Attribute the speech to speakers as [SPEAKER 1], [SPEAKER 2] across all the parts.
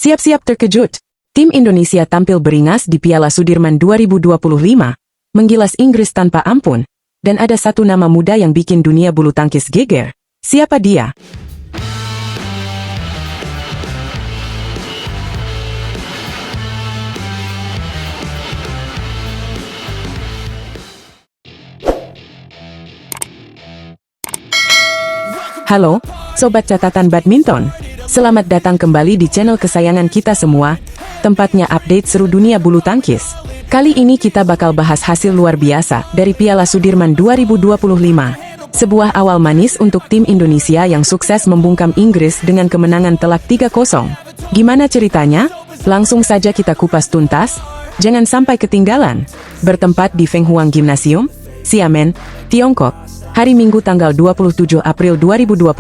[SPEAKER 1] Siap-siap terkejut. Tim Indonesia tampil beringas di Piala Sudirman 2025, menggilas Inggris tanpa ampun, dan ada satu nama muda yang bikin dunia bulu tangkis geger. Siapa dia? Halo, Sobat Catatan Badminton. Selamat datang kembali di channel kesayangan kita semua, tempatnya update seru dunia bulu tangkis. Kali ini kita bakal bahas hasil luar biasa dari Piala Sudirman 2025. Sebuah awal manis untuk tim Indonesia yang sukses membungkam Inggris dengan kemenangan telak 3-0. Gimana ceritanya? Langsung saja kita kupas tuntas, jangan sampai ketinggalan. Bertempat di Feng Huang Gymnasium, Xiamen, Tiongkok, hari Minggu tanggal 27 April 2025,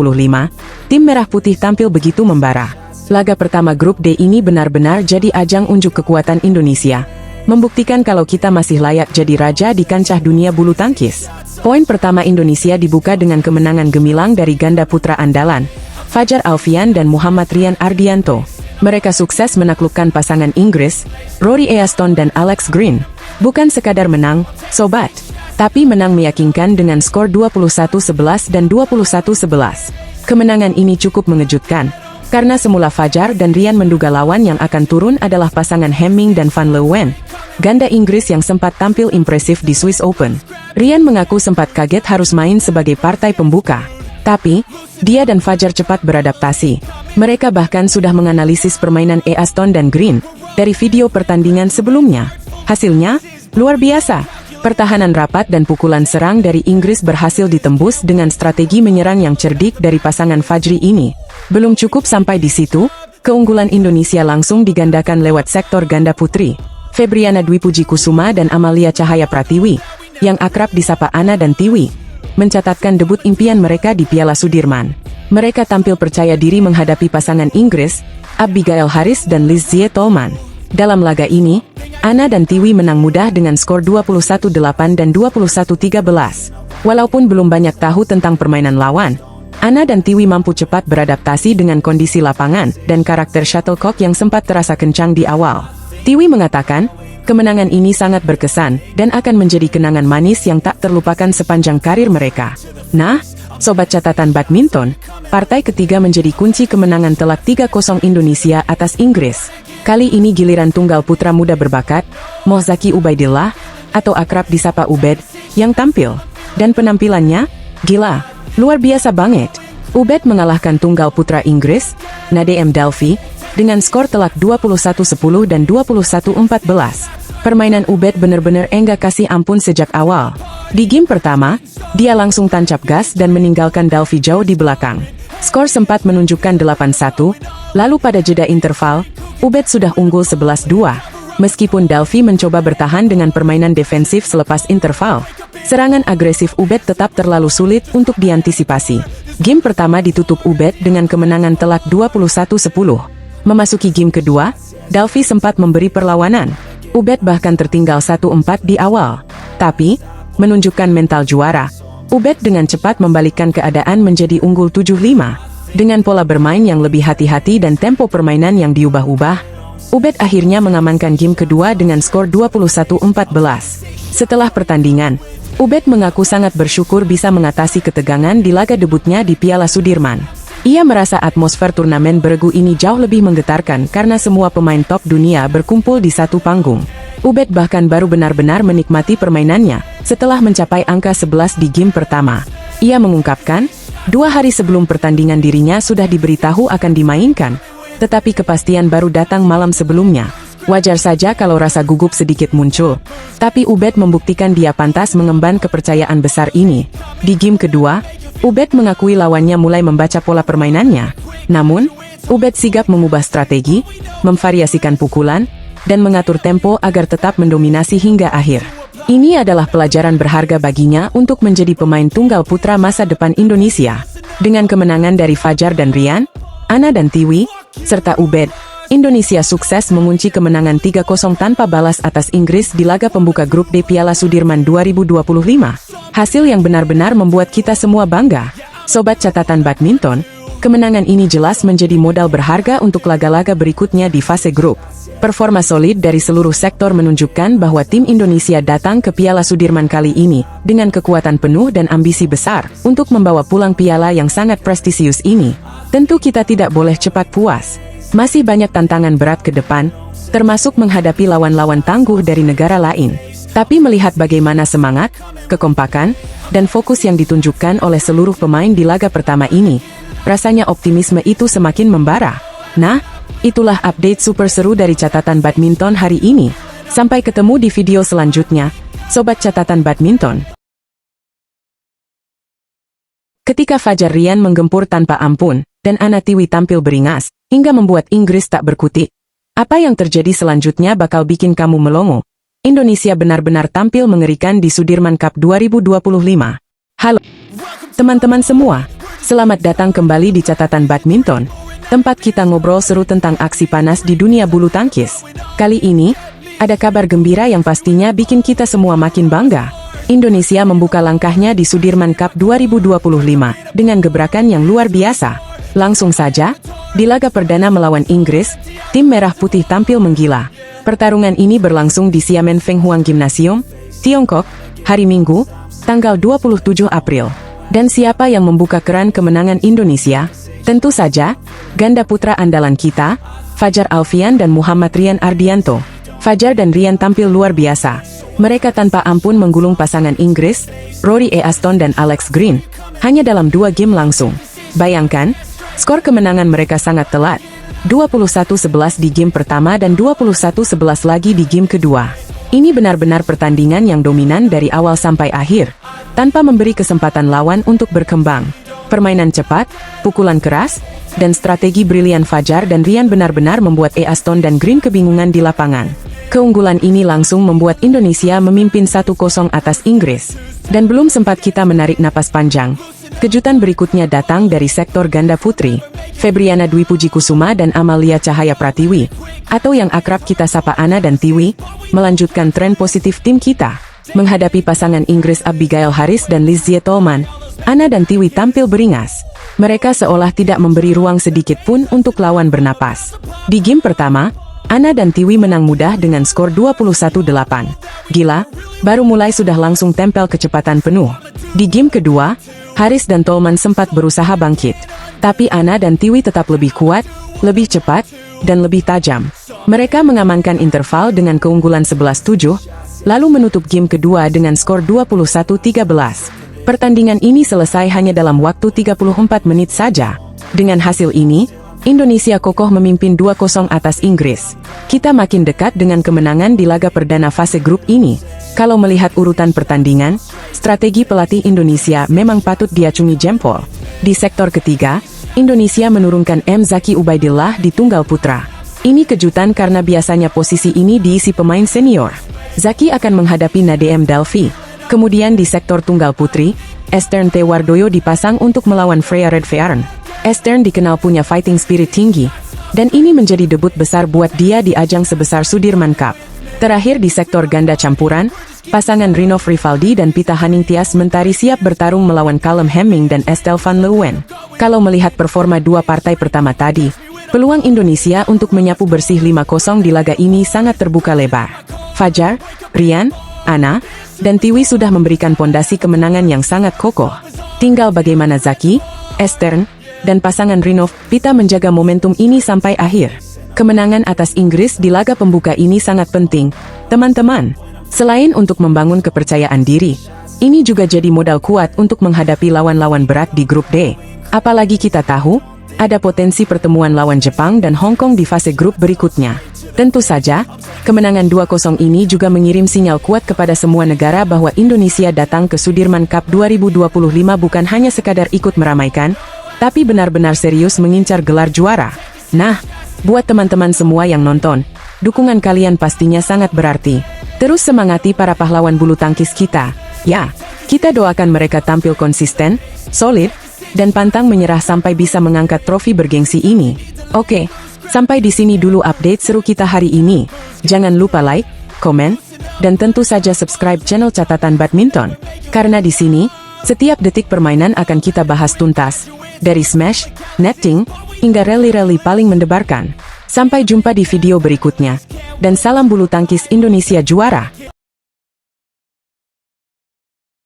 [SPEAKER 1] tim Merah Putih tampil begitu membara. Laga pertama grup D ini benar-benar jadi ajang unjuk kekuatan Indonesia, membuktikan kalau kita masih layak jadi raja di kancah dunia bulu tangkis. Poin pertama Indonesia dibuka dengan kemenangan gemilang dari ganda putra andalan, Fajar Alfian dan Muhammad Rian Ardianto. Mereka sukses menaklukkan pasangan Inggris, Rory Easton dan Alex Green. Bukan sekadar menang, sobat, tapi menang meyakinkan dengan skor 21-11 dan 21-11. Kemenangan ini cukup mengejutkan, karena semula Fajar dan Rian menduga lawan yang akan turun adalah pasangan Hemming dan Van Leeuwen, ganda Inggris yang sempat tampil impresif di Swiss Open. Rian mengaku sempat kaget harus main sebagai partai pembuka, tapi dia dan Fajar cepat beradaptasi. Mereka bahkan sudah menganalisis permainan Easton dan Green dari video pertandingan sebelumnya. Hasilnya luar biasa. Pertahanan rapat dan pukulan serang dari Inggris berhasil ditembus dengan strategi menyerang yang cerdik dari pasangan Fajri ini. Belum cukup sampai di situ, keunggulan Indonesia langsung digandakan lewat sektor ganda putri. Febriana Dwi Puji Kusuma dan Amalia Cahaya Pratiwi, yang akrab disapa Ana dan Tiwi, mencatatkan debut impian mereka di Piala Sudirman. Mereka tampil percaya diri menghadapi pasangan Inggris, Abigail Harris dan Liz Zie Tolman. Dalam laga ini, Ana dan Tiwi menang mudah dengan skor 21-8 dan 21-13. Walaupun belum banyak tahu tentang permainan lawan, Ana dan Tiwi mampu cepat beradaptasi dengan kondisi lapangan dan karakter shuttlecock yang sempat terasa kencang di awal. Tiwi mengatakan, kemenangan ini sangat berkesan dan akan menjadi kenangan manis yang tak terlupakan sepanjang karir mereka. Nah, Sobat Catatan Badminton, partai ketiga menjadi kunci kemenangan telak 3-0 Indonesia atas Inggris. Kali ini giliran tunggal putra muda berbakat, Mohzaki Ubaidillah, atau akrab disapa Ubed, yang tampil. Dan penampilannya, gila, luar biasa banget. Ubed mengalahkan tunggal putra Inggris, Nadiem Dalfi, dengan skor telak 21-10 dan 21-14. Permainan Ubed benar-benar enggak kasih ampun sejak awal. Di game pertama, dia langsung tancap gas dan meninggalkan Dalfi jauh di belakang. Skor sempat menunjukkan 8-1, lalu pada jeda interval, Ubed sudah unggul 11-2. Meskipun Dalfi mencoba bertahan dengan permainan defensif selepas interval, serangan agresif Ubed tetap terlalu sulit untuk diantisipasi. Game pertama ditutup Ubed dengan kemenangan telak 21-10. Memasuki game kedua, Dalfi sempat memberi perlawanan. Ubed bahkan tertinggal 1-4 di awal. Tapi, menunjukkan mental juara, Ubed dengan cepat membalikkan keadaan menjadi unggul 7-5. Dengan pola bermain yang lebih hati-hati dan tempo permainan yang diubah-ubah, Ubed akhirnya mengamankan game kedua dengan skor 21-14. Setelah pertandingan, Ubed mengaku sangat bersyukur bisa mengatasi ketegangan di laga debutnya di Piala Sudirman. Ia merasa atmosfer turnamen beregu ini jauh lebih menggetarkan karena semua pemain top dunia berkumpul di satu panggung. Ubed bahkan baru benar-benar menikmati permainannya setelah mencapai angka 11 di game pertama. Ia mengungkapkan, 2 hari sebelum pertandingan dirinya sudah diberitahu akan dimainkan, tetapi kepastian baru datang malam sebelumnya. Wajar saja kalau rasa gugup sedikit muncul, tapi Ubed membuktikan dia pantas mengemban kepercayaan besar ini. Di game kedua, Ubed mengakui lawannya mulai membaca pola permainannya. Namun, Ubed sigap mengubah strategi, memvariasikan pukulan, dan mengatur tempo agar tetap mendominasi hingga akhir. Ini adalah pelajaran berharga baginya untuk menjadi pemain tunggal putra masa depan Indonesia. Dengan kemenangan dari Fajar dan Rian, Ana dan Tiwi, serta Ubed, Indonesia sukses mengunci kemenangan 3-0 tanpa balas atas Inggris di laga pembuka grup D Piala Sudirman 2025. Hasil yang benar-benar membuat kita semua bangga. Sobat Catatan Badminton, Kemenangan ini jelas menjadi modal berharga untuk laga-laga berikutnya di fase grup. Performa solid dari seluruh sektor menunjukkan bahwa tim Indonesia datang ke Piala Sudirman kali ini dengan kekuatan penuh dan ambisi besar untuk membawa pulang piala yang sangat prestisius ini. Tentu kita tidak boleh cepat puas. Masih banyak tantangan berat ke depan, termasuk menghadapi lawan-lawan tangguh dari negara lain. Tapi melihat bagaimana semangat, kekompakan, dan fokus yang ditunjukkan oleh seluruh pemain di laga pertama ini, rasanya optimisme itu semakin membara. Nah, itulah update super seru dari catatan badminton hari ini. Sampai ketemu di video selanjutnya, Sobat Catatan Badminton. Ketika Fajar Rian menggempur tanpa ampun, dan Ana Tiwi tampil beringas, hingga membuat Inggris tak berkutik, apa yang terjadi selanjutnya bakal bikin kamu melongo. Indonesia benar-benar tampil mengerikan di Sudirman Cup 2025. Halo teman-teman semua, selamat datang kembali di Catatan Badminton, tempat kita ngobrol seru tentang aksi panas di dunia bulu tangkis. Kali ini, ada kabar gembira yang pastinya bikin kita semua makin bangga. Indonesia membuka langkahnya di Sudirman Cup 2025 dengan gebrakan yang luar biasa. Langsung saja, di laga perdana melawan Inggris, tim Merah Putih tampil menggila. Pertarungan ini berlangsung di Xiamen Feng Huang Gymnasium, Tiongkok, hari Minggu, tanggal 27 April. Dan siapa yang membuka keran kemenangan Indonesia? Tentu saja, ganda putra andalan kita, Fajar Alfian dan Muhammad Rian Ardianto. Fajar dan Rian tampil luar biasa. Mereka tanpa ampun menggulung pasangan Inggris, Rory Aston dan Alex Green, hanya dalam 2 game langsung. Bayangkan, skor kemenangan mereka sangat telat. 21-11 di game pertama dan 21-11 lagi di game kedua. Ini benar-benar pertandingan yang dominan dari awal sampai akhir, tanpa memberi kesempatan lawan untuk berkembang. Permainan cepat, pukulan keras, dan strategi brilian Fajar dan Rian benar-benar membuat Aston dan Green kebingungan di lapangan. Keunggulan ini langsung membuat Indonesia memimpin 1-0 atas Inggris. Dan belum sempat kita menarik napas panjang, kejutan berikutnya datang dari sektor ganda putri. Febriana Dwi Puji Kusuma dan Amalia Cahaya Pratiwi, atau yang akrab kita sapa Ana dan Tiwi, melanjutkan tren positif tim kita. Menghadapi pasangan Inggris Abigail Harris dan Lizzie Tolman, Ana dan Tiwi tampil beringas. Mereka seolah tidak memberi ruang sedikit pun untuk lawan bernapas. Di game pertama, Ana dan Tiwi menang mudah dengan skor 21-8. Gila, baru mulai sudah langsung tempel kecepatan penuh. Di game kedua, Harris dan Tolman sempat berusaha bangkit. Tapi Ana dan Tiwi tetap lebih kuat, lebih cepat, dan lebih tajam. Mereka mengamankan interval dengan keunggulan 11-7, lalu menutup game kedua dengan skor 21-13. Pertandingan ini selesai hanya dalam waktu 34 menit saja. Dengan hasil ini, Indonesia kokoh memimpin 2-0 atas Inggris. Kita makin dekat dengan kemenangan di laga perdana fase grup ini. Kalau melihat urutan pertandingan, strategi pelatih Indonesia memang patut diacungi jempol. Di sektor ketiga, Indonesia menurunkan M. Zaki Ubaidillah di tunggal putra. Ini kejutan karena biasanya posisi ini diisi pemain senior. Zaki akan menghadapi Nadiem Dalfi. Kemudian di sektor tunggal putri, Estern T. Wardoyo dipasang untuk melawan Freya Redfearn. Estern dikenal punya fighting spirit tinggi, dan ini menjadi debut besar buat dia di ajang sebesar Sudirman Cup. Terakhir di sektor ganda campuran, pasangan Rinov Rivaldi dan Pita Haningtyas Mentari siap bertarung melawan Callum Hemming dan Estelle van Leeuwen. Kalau melihat performa dua partai pertama tadi, peluang Indonesia untuk menyapu bersih 5-0 di laga ini sangat terbuka lebar. Fajar, Rian, Ana, dan Tiwi sudah memberikan pondasi kemenangan yang sangat kokoh. Tinggal bagaimana Zaki, Estern, dan pasangan Rinov, Pita menjaga momentum ini sampai akhir. Kemenangan atas Inggris di laga pembuka ini sangat penting, teman-teman. Selain untuk membangun kepercayaan diri, ini juga jadi modal kuat untuk menghadapi lawan-lawan berat di grup D. Apalagi kita tahu, ada potensi pertemuan lawan Jepang dan Hong Kong di fase grup berikutnya. Tentu saja, kemenangan 2-0 ini juga mengirim sinyal kuat kepada semua negara bahwa Indonesia datang ke Sudirman Cup 2025 bukan hanya sekadar ikut meramaikan, tapi benar-benar serius mengincar gelar juara. Nah, buat teman-teman semua yang nonton, dukungan kalian pastinya sangat berarti. Terus semangati para pahlawan bulu tangkis kita. Ya, kita doakan mereka tampil konsisten, solid, dan pantang menyerah sampai bisa mengangkat trofi bergengsi ini. Oke, sampai di sini dulu update seru kita hari ini. Jangan lupa like, komen, dan tentu saja subscribe channel Catatan Badminton. Karena di sini, setiap detik permainan akan kita bahas tuntas. Dari smash, netting, hingga rally-rally paling mendebarkan. Sampai jumpa di video berikutnya. Dan salam bulu tangkis Indonesia juara!